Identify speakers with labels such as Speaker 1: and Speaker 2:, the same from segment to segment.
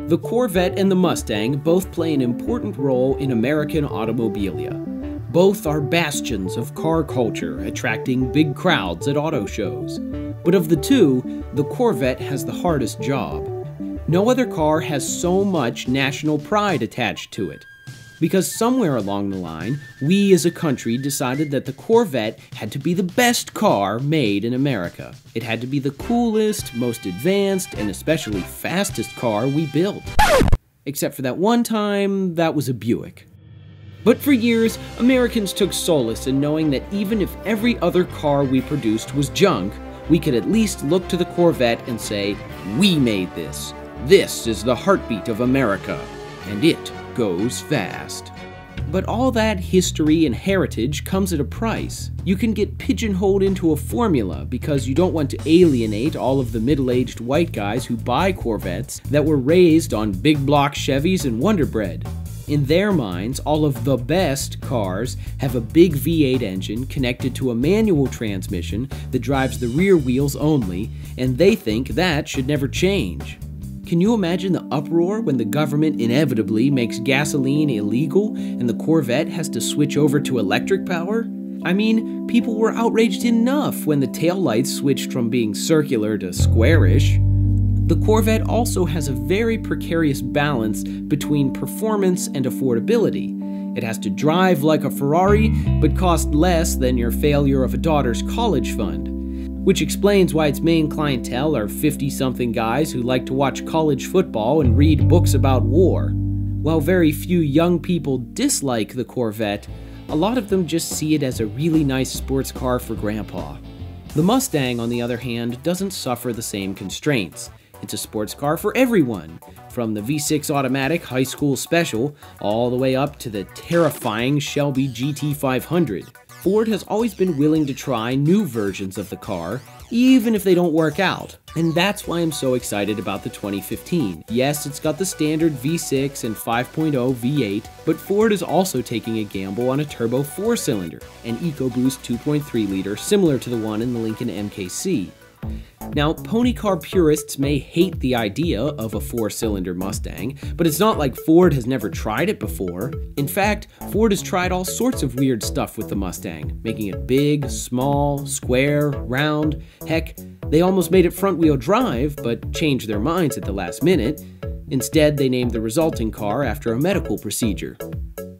Speaker 1: The Corvette and the Mustang both play an important role in American automobilia. Both are bastions of car culture, attracting big crowds at auto shows. But of the two, the Corvette has the hardest job. No other car has so much national pride attached to it. Because somewhere along the line, we as a country decided that the Corvette had to be the best car made in America. It had to be the coolest, most advanced, and especially fastest car we built. Except for that one time, that was a Buick. But for years, Americans took solace in knowing that even if every other car we produced was junk, we could at least look to the Corvette and say, "We made this. This is the heartbeat of America, and it goes fast." But all that history and heritage comes at a price. You can get pigeonholed into a formula because you don't want to alienate all of the middle-aged white guys who buy Corvettes that were raised on big block Chevys and Wonder Bread. In their minds, all of the best cars have a big V8 engine connected to a manual transmission that drives the rear wheels only, and they think that should never change. Can you imagine the uproar when the government inevitably makes gasoline illegal and the Corvette has to switch over to electric power? I mean, people were outraged enough when the taillights switched from being circular to squarish. The Corvette also has a very precarious balance between performance and affordability. It has to drive like a Ferrari, but cost less than your failure of a daughter's college fund. Which explains why its main clientele are 50-something guys who like to watch college football and read books about war. While very few young people dislike the Corvette, a lot of them just see it as a really nice sports car for grandpa. The Mustang, on the other hand, doesn't suffer the same constraints. It's a sports car for everyone, from the V6 automatic high school special all the way up to the terrifying Shelby GT500. Ford has always been willing to try new versions of the car, even if they don't work out. And that's why I'm so excited about the 2015. Yes, it's got the standard V6 and 5.0 V8, but Ford is also taking a gamble on a turbo 4-cylinder, an EcoBoost 2.3-liter similar to the one in the Lincoln MKC. Now, pony car purists may hate the idea of a 4-cylinder Mustang, but it's not like Ford has never tried it before. In fact, Ford has tried all sorts of weird stuff with the Mustang, making it big, small, square, round. Heck, they almost made it front-wheel drive, but changed their minds at the last minute. Instead, they named the resulting car after a medical procedure.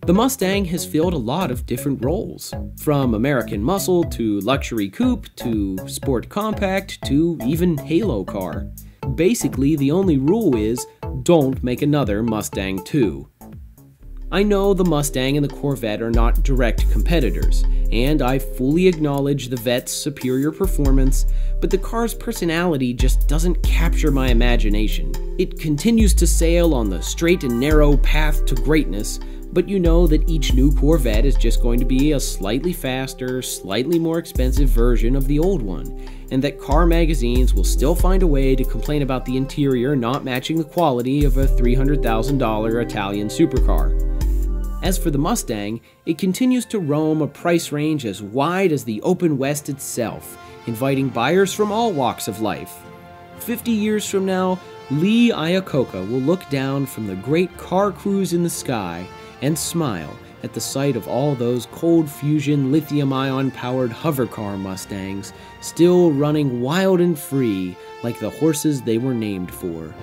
Speaker 1: The Mustang has filled a lot of different roles, from American muscle to luxury coupe to sport compact to even halo car. Basically, the only rule is, don't make another Mustang 2. I know the Mustang and the Corvette are not direct competitors, and I fully acknowledge the Vette's superior performance, but the car's personality just doesn't capture my imagination. It continues to sail on the straight and narrow path to greatness, but you know that each new Corvette is just going to be a slightly faster, slightly more expensive version of the old one, and that car magazines will still find a way to complain about the interior not matching the quality of a $300,000 Italian supercar. As for the Mustang, it continues to roam a price range as wide as the open West itself, inviting buyers from all walks of life. 50 years from now, Lee Iacocca will look down from the great car cruise in the sky and smile at the sight of all those cold fusion lithium-ion powered hovercar Mustangs still running wild and free like the horses they were named for.